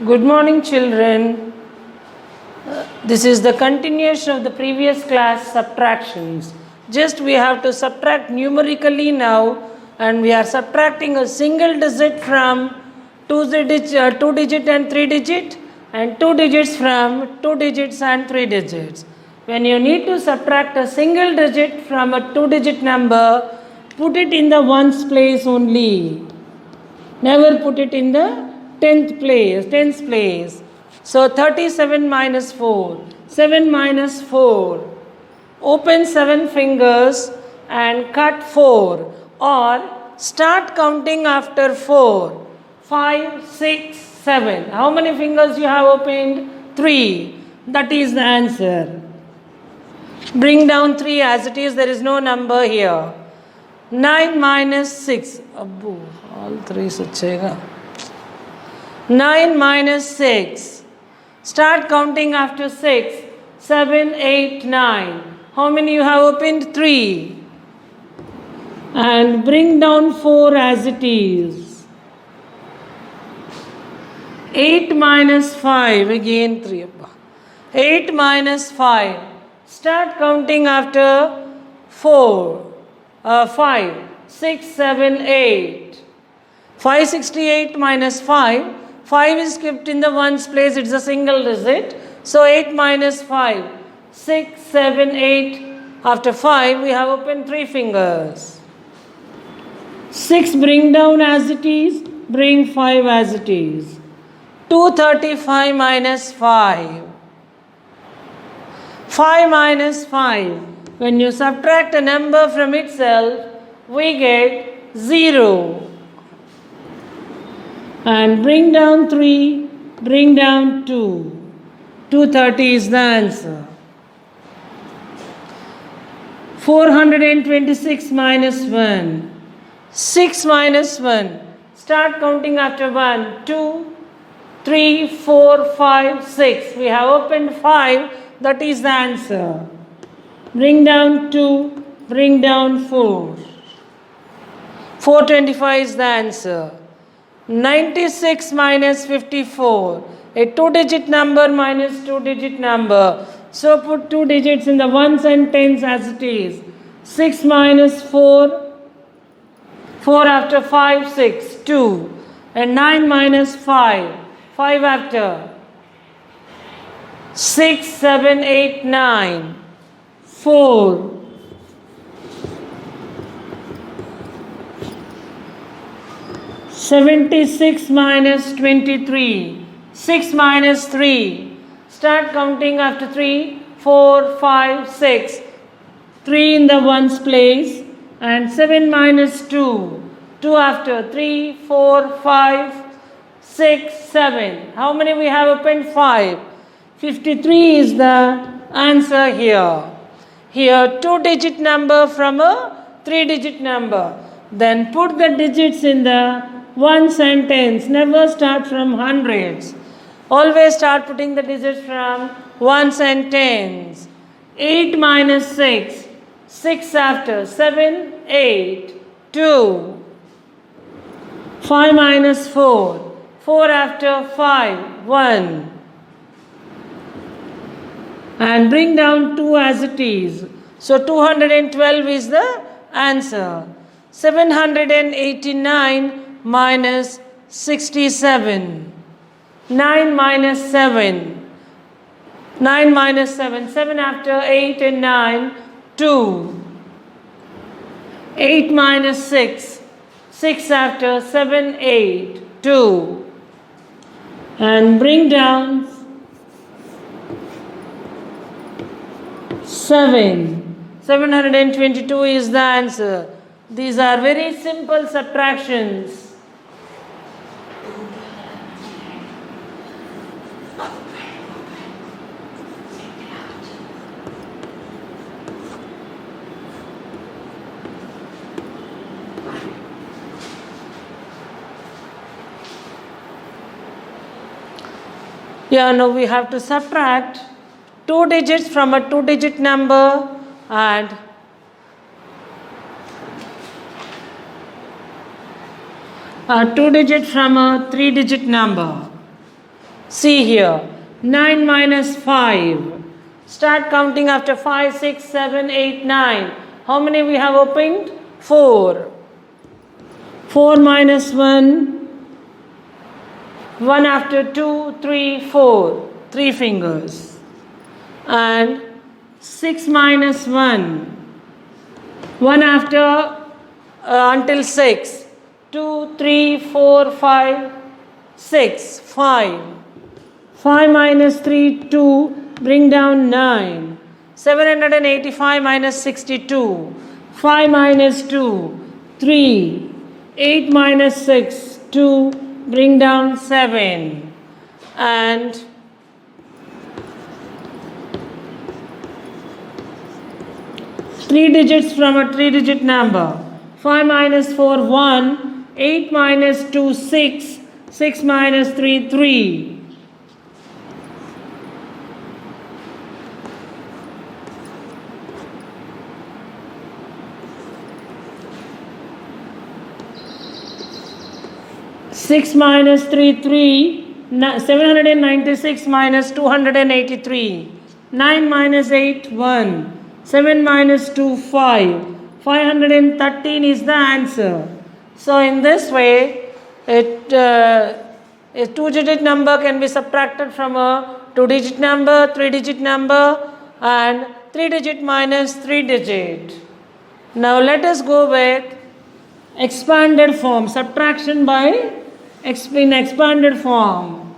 Good morning, children. This is the continuation of the previous class, subtractions. Just we have to subtract numerically now, and we are subtracting a single digit from two digit and three digit, and two digits from two digits and three digits. When you need to subtract a single digit from a two digit number, put it in the ones place only. Never put it in the tens place. So 37 minus 4. 7 minus 4. Open 7 fingers and cut 4. Or start counting after 4. 5, 6, 7. How many fingers you have opened? 3. That is the answer. Bring down 3 as it is. There is no number here. 9 minus 6. Abbu, all 3 suchega. 9 minus 6. Start counting after 6. 7, 8, 9. How many you have opened? 3. And bring down 4 as it is. 8 minus 5. Again 3. 8 minus 5. Start counting after 4. 5, 6, 7, 8. 568 minus 5. 5 is kept in the ones place, it's a single digit. So 8 minus 5, 6, 7, 8. After 5, we have opened 3 fingers. 6 bring down as it is, bring 5 as it is. 235 minus 5. 5 minus 5. When you subtract a number from itself, we get 0. And bring down 3, bring down 2. 230 is the answer. 426 minus 1. 6 minus 1. Start counting after 1. 2, 3, 4, 5, 6. We have opened 5. That is the answer. Bring down 2, bring down 4. 425 is the answer. 96 minus 54. A 2-digit number minus 2-digit number. So put 2 digits in the ones and tens as it is. 6 minus 4. 4 after 5, 6, 2. And 9 minus 5. 5 after. 6, 7, 8, 9. 4. 76 minus 23. 6 minus 3. Start counting after 3. 4, 5, 6. 3 in the ones place. And 7 minus 2. 2 after 3, 4, 5, 6, 7. How many we have opened? 5. 53 is the answer here. Here 2-digit number from a 3-digit number. Then put the digits in the ones and tens. Never start from hundreds. Always start putting the digits from ones and tens. 8 minus 6. 6 after. 7, 8, 2. 5 minus 4. 4 after 5, 1. And bring down 2 as it is. So 212 is the answer. 789 minus 67. 9 minus 7. 9 minus 7. 7 after 8 and 9, 2. 8 minus 6. 6 after 7, 8, 2. And bring down 7. 722 is the answer. These are very simple subtractions. Yeah, now we have to subtract 2 digits from a 2-digit number and 2 digit from a 3-digit number. See here, 9 minus 5. Start counting after 5, 6, 7, 8, 9. How many we have opened? 4. 4 minus 1. 1 after 2, 3, 4. 3 fingers. And 6 minus 1. 1 after until 6. 2, 3, 4, 5, 6. 5. 5 minus 3, 2. Bring down 9. 785 minus 62. 5 minus 2, 3. 8 minus 6, 2. Bring down 7. And 3 digits from a 3-digit number. 5 minus 4, 1. 8 minus 2, 6. 6 minus 3, 3. Six minus 3, 3. 796 minus 283. 9 minus 8, 1. 7 minus 2, 5. 513 is the answer. So in this way, a 2-digit number can be subtracted from a 2-digit number, 3-digit number, and 3-digit minus 3-digit. Now let us go with expanded form, subtraction by in expanded form.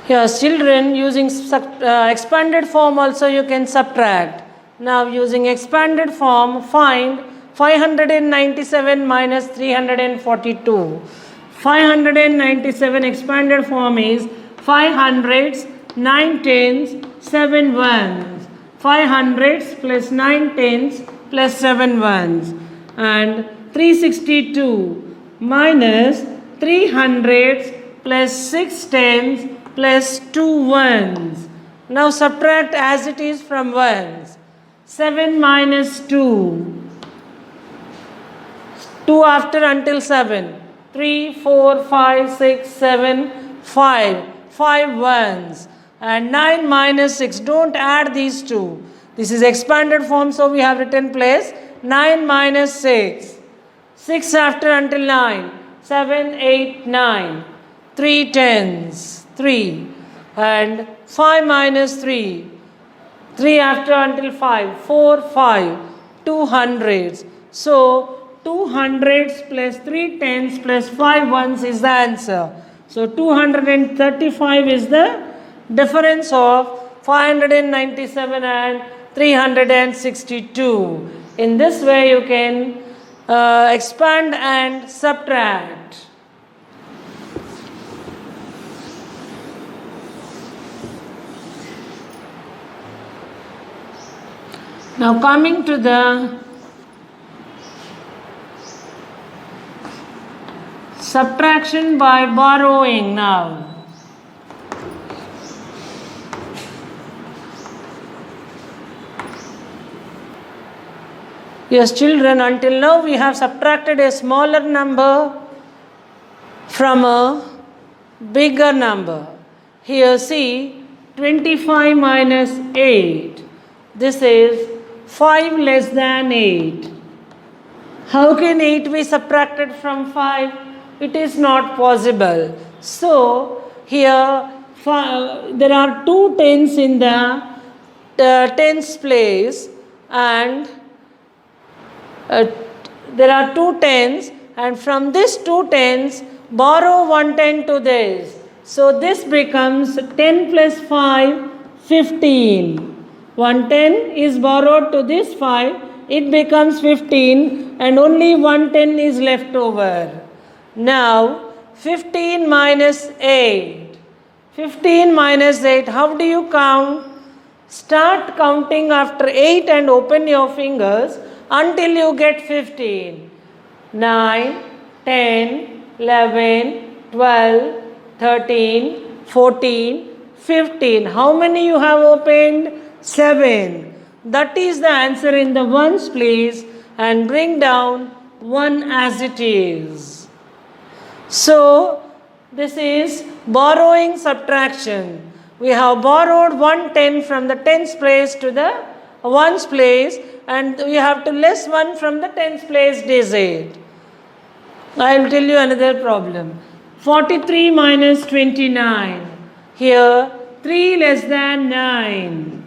Here, children, using expanded form also you can subtract. Now using expanded form, find 597 minus 342. 597 expanded form is 5 hundreds, 9 tens, 7 ones. 5 hundreds plus 9 tens plus 7 ones. And 362 minus 3 hundreds plus 6 tens plus 2 ones. Now subtract as it is from ones. 7 minus 2. 2 after until 7. 3, 4, 5, 6, 7, 5. 5 ones. And 9 minus 6. Don't add these two. This is expanded form, so we have written place. 9 minus 6. 6 after until 9. 7, 8, 9. 3 tens. 3. And 5 minus 3. 3 after until 5. 4, 5. 2 hundreds. So 2 hundreds plus 3 tens plus 5 ones is the answer. So 235 is the difference of 597 and 362. In this way you can expand and subtract. Now coming to the subtraction by borrowing now. Yes, children, until now we have subtracted a smaller number from a bigger number. Here see, 25 minus 8. This is 5 less than 8. How can 8 be subtracted from 5? It is not possible. So, here there are 2 tens in the tens place, and there are 2 tens, and from this 2 tens borrow 1 10 to this. So this becomes 10 plus 5, 15. 1 10 is borrowed to this 5, it becomes 15, and only 1 10 is left over. Now 15 minus 8. 15 minus 8, how do you count? Start counting after 8 and open your fingers until you get 15. 9, 10, 11, 12, 13, 14, 15. How many you have opened? 7. That is the answer in the ones place, and bring down 1 as it is. So, This is borrowing subtraction. We have borrowed 110 from the tens place to the ones place, and we have to less 1 from the tens place digit. I will tell you another problem. 43 minus 29. Here 3 less than 9.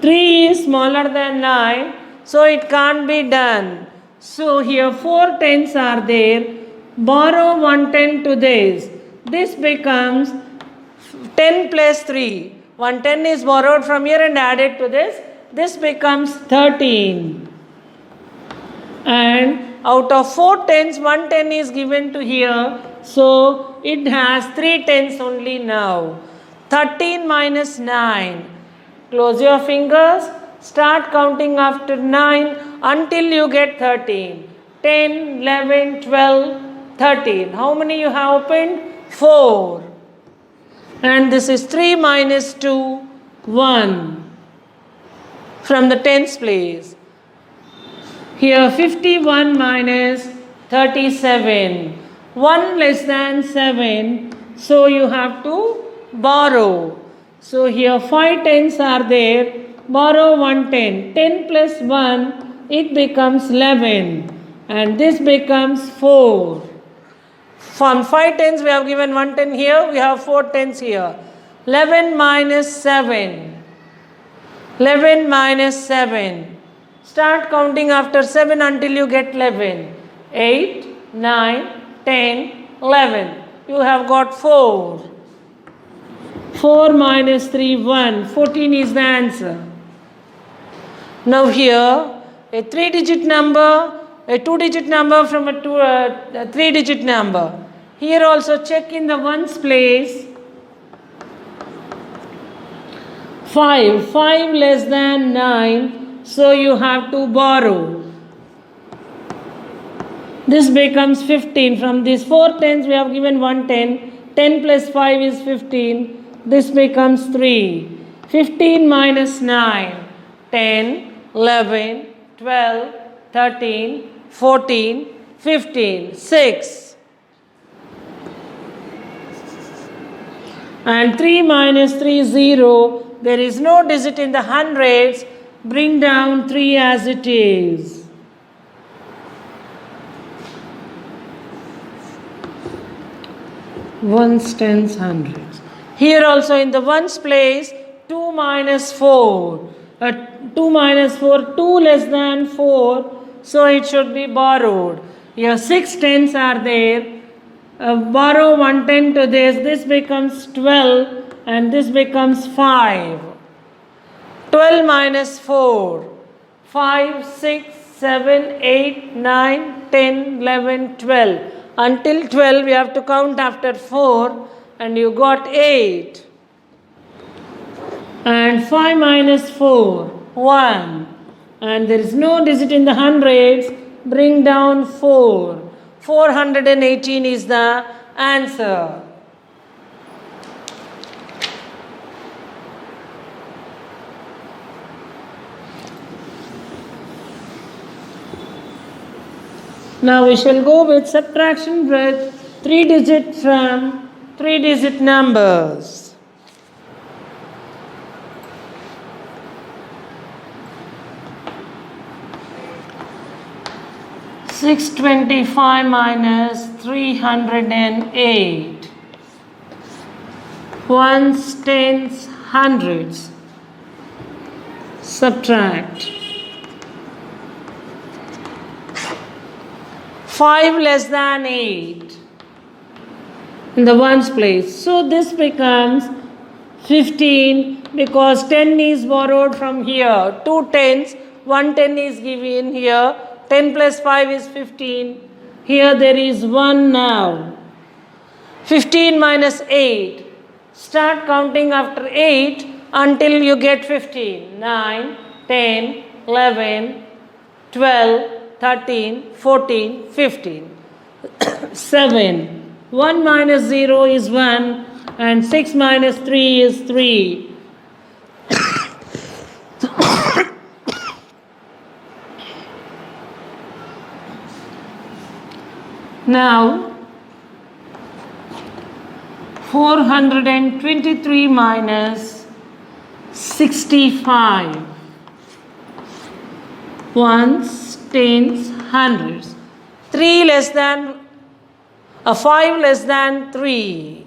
3 is smaller than 9, so it can't be done. So here 4 tens are there. Borrow 110 to this. This becomes 10 plus 3. 110 is borrowed from here and added to this. This becomes 13. And out of 4 tens, 1 10 is given to here. So it has 3 tens only now. 13 minus 9. Close your fingers. Start counting after 9 until you get 13. 10, 11, 12, 13. How many you have opened? 4. And this is 3 minus 2, 1. From the tens place. Here 51 minus 37. 1 less than 7. So you have to borrow. So here 5 tens are there. Borrow 110. 10 plus 1, it becomes 11. And this becomes 4. From 5 tens we have given 110 here. We have 4 tens here. 11 minus 7. 11 minus 7. Start counting after 7 until you get 11. 8, 9, 10, 11. You have got 4. 4 minus 3, 1. 14 is the answer. Now here, a 3-digit number, a 2-digit number from a 3-digit number. Here also check in the ones place. 5. 5 less than 9. So you have to borrow. This becomes 15. From these 4 tens we have given 110. 10 plus 5 is 15. This becomes 3. 15 minus 9. 10, 11, 12, 13, 14, 15. 6. And 3 minus 3 is 0. There is no digit in the hundreds. Bring down 3 as it is. Ones, tens, hundreds. Here also in the ones place, 2 minus 4. 2 minus 4, 2 less than 4. So it should be borrowed. Here 6 tens are there. Borrow 110 to this. This becomes 12 and this becomes 5. 12 minus 4. 5, 6, 7, 8, 9, 10, 11, 12. Until 12 we have to count after 4 and you got 8. And 5 minus 4, 1. And there is no digit in the hundreds. Bring down 4. 418 is the answer. Now we shall go with subtraction with 3-digit from 3-digit numbers. $625 minus 308. Ones, tens, hundreds. Subtract. 5 less than 8 in the ones place. So this becomes 15 because 10 is borrowed from here. 2 tens, 1 10 is given here. 10 plus 5 is 15. Here there is 1 now. 15 minus 8. Start counting after 8 until you get 15. 9, 10, 11, 12, 13, 14, 15. 7. 1 minus 0 is 1 and 6 minus 3 is 3. Now 423 minus 65. Ones, tens, hundreds. 3 less than 5 less than 3.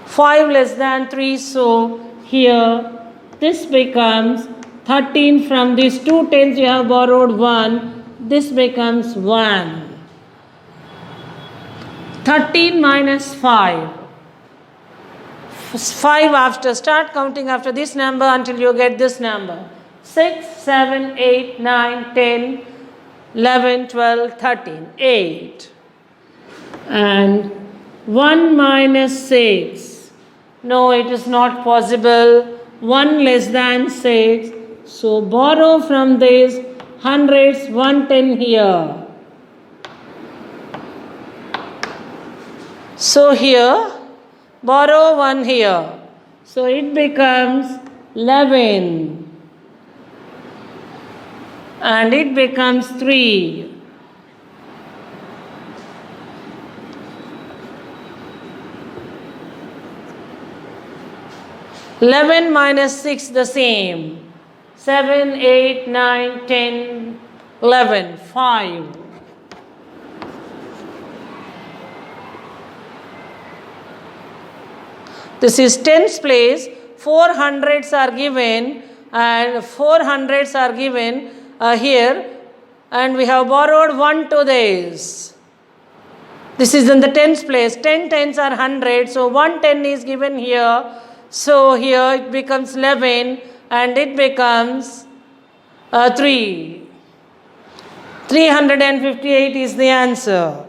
5 less than 3. So here this becomes 13. From these two tens you have borrowed 1. This becomes 1. 13 minus 5. 5 after, start counting after this number until you get this number. 6, 7, 8, 9, 10, 11, 12, 13, 8. And 1 minus 6. No, it is not possible. 1 less than 6. So borrow from this hundreds, 110 here. So here, borrow 1 here. So it becomes 11. And it becomes 3. Eleven minus 6 the same. 7, 8, 9, 10, 11, 5. This is tens place. 4 hundreds are given and 4 hundreds are given here, and we have borrowed 1 to this. This is in the tens place. 10 tens are 100, so 110 is given here. So here it becomes 11 and it becomes 3. 358 is the answer.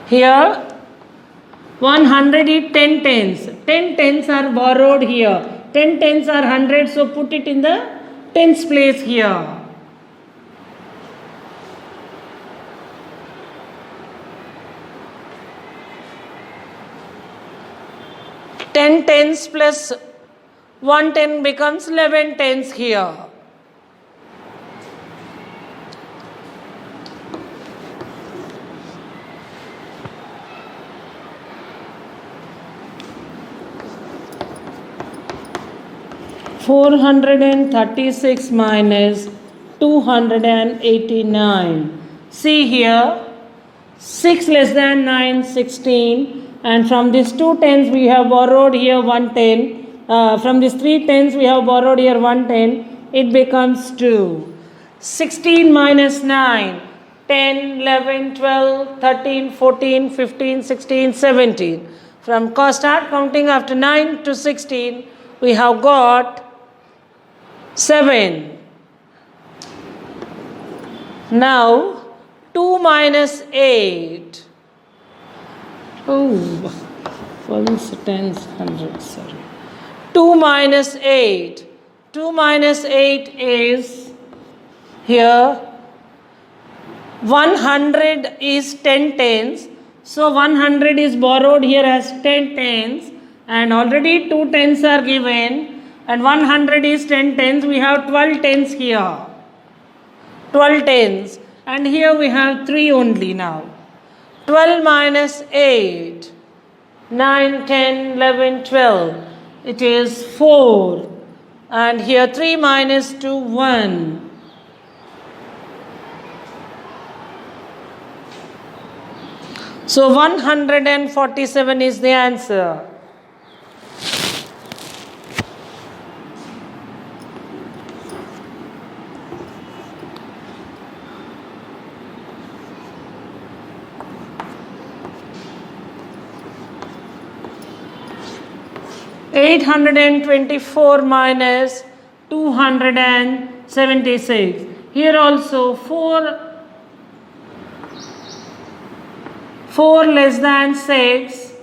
Here 100 is 10 tens. 10 tens are borrowed here. 10 tens are 100, so put it in the tens place here. Ten tens plus 110 becomes 11 tens here. $436 minus 289. See here, 6 less than 9, 16. And from these 2 tens we have borrowed here 110. From these 3 tens we have borrowed here 110. It becomes 2. 16 minus 9. 10, 11, 12, 13, 14, 15, 16, 17. From start counting after 9 to 16, we have got 7. Now 2 minus 8. Oh, ones, tens, hundreds, sorry. 2 minus 8. 2 minus 8 is here. 100 is 10 tens. So 100 is borrowed here as 10 tens. And already 2 tens are given. And 100 is 10 tens. We have 12 tens here. 12 tens. And here we have 3 only now. 12 minus 8. 9, 10, 11, 12. It is 4. And here 3 minus 2, 1. So 147 is the answer. $824 minus 276. Here also 4 less than 6.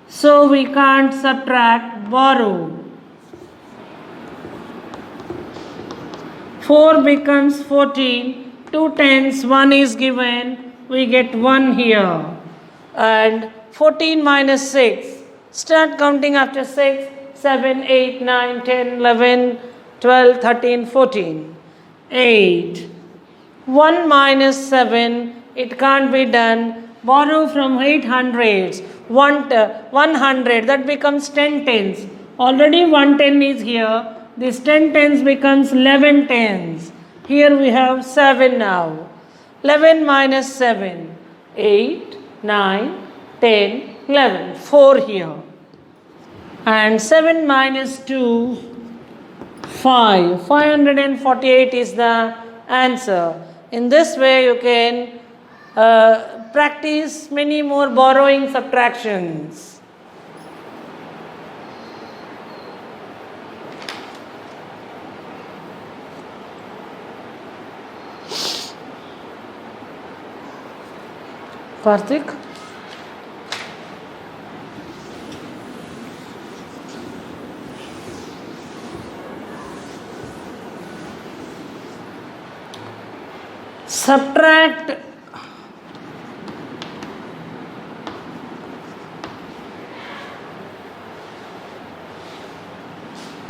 So we can't subtract, borrow. 4 becomes 14. 2 tens, 1 is given. We get 1 here. And 14 minus 6. Start counting after 6, 7, 8, 9, 10, 11, 12, 13, 14. 8. 1 minus 7, it can't be done. Borrow from 800s. 100, that becomes 10 tens. Already 1 10 is here. This 10 tens becomes 11 tens. Here we have 7 now. 11 minus 7, 8, 9, 10, 11. 4 here. And 7 minus 2, 5. 548 is the answer. In this way you can practice many more borrowing subtractions. Karthik? Subtract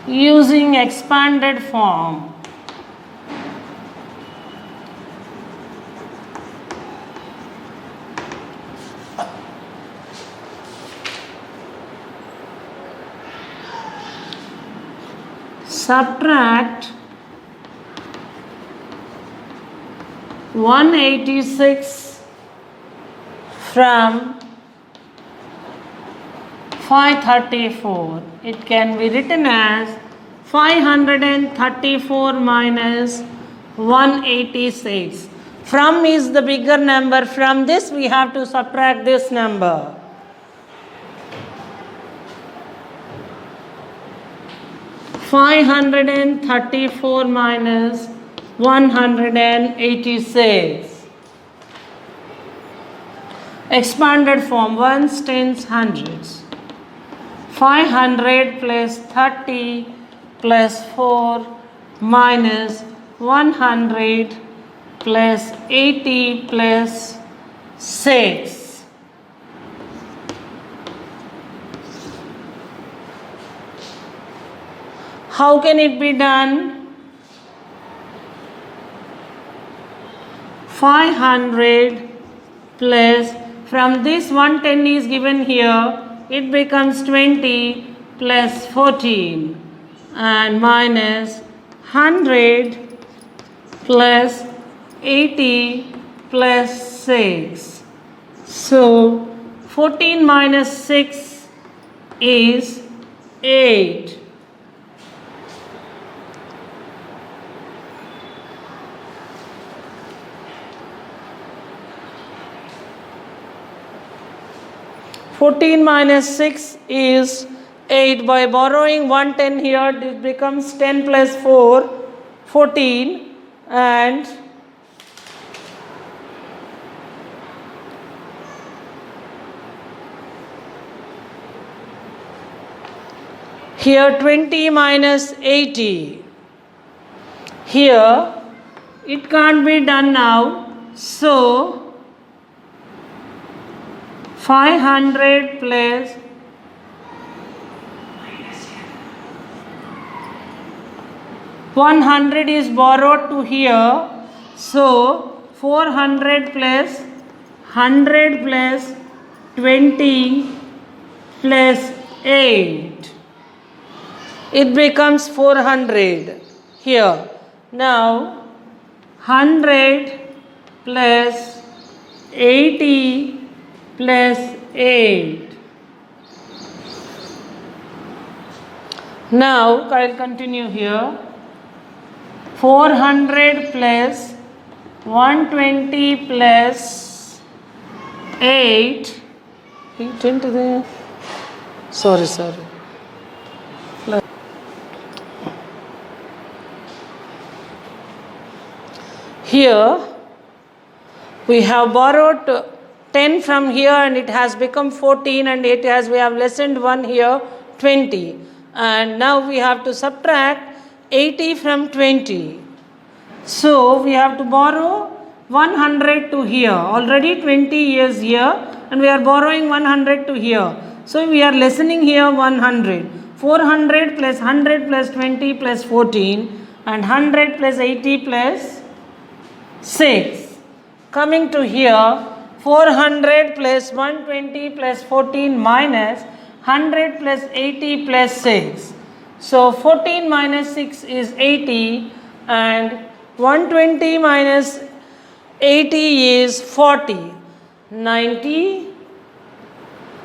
using expanded form. Subtract 186 from 534. It can be written as 534 minus 186. From is the bigger number. From this we have to subtract this number. (534 minus 186). Expanded form, ones, tens, hundreds. 500 plus 30 plus 4 minus 100 plus 80 plus 6. How can it be done? 500 plus, from this 110 is given here, it becomes 20 plus 14 and minus 100 plus 80 plus 6. So 14 minus 6 is 8. (14 minus 6 is 8. By borrowing 110 here, it becomes 10 plus 4, 14, and here 20 minus 80. Here it can't be done now, so 500 plus 100 is borrowed to here, so 400 plus 100 plus 20 plus 8. It becomes 400 here. Now 100 plus 80 plus 8. Now I will continue here. 400 plus 120 plus 8. 8 into there. Sorry. Here we have borrowed 10 from here and it has become 14, and we have lessened 1 here, 20. And now we have to subtract 80 from 20. So we have to borrow 100 to here. Already 20 is here and we are borrowing 100 to here. So we are lessening here 100. 400 plus 100 plus 20 plus 14 and 100 plus 80 plus 6. Coming to here, 400 plus 120 plus 14 minus 100 plus 80 plus 6. So 14 minus 6 is 80 and 120 minus 80 is 40. 90,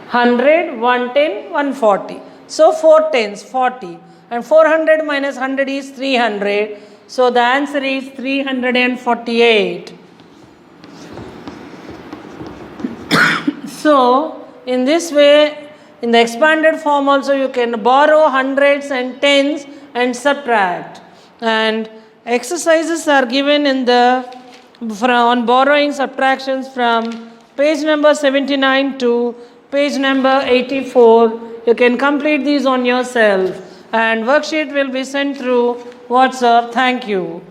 100, 110, 140. So 4 tens, 40. And 400 minus 100 is 300. So the answer is 348. So in this way, in the expanded form also you can borrow hundreds and tens and subtract. And exercises are given in the on borrowing subtractions from page number 79 to page number 84. You can complete these on yourself and worksheet will be sent through WhatsApp. Thank you.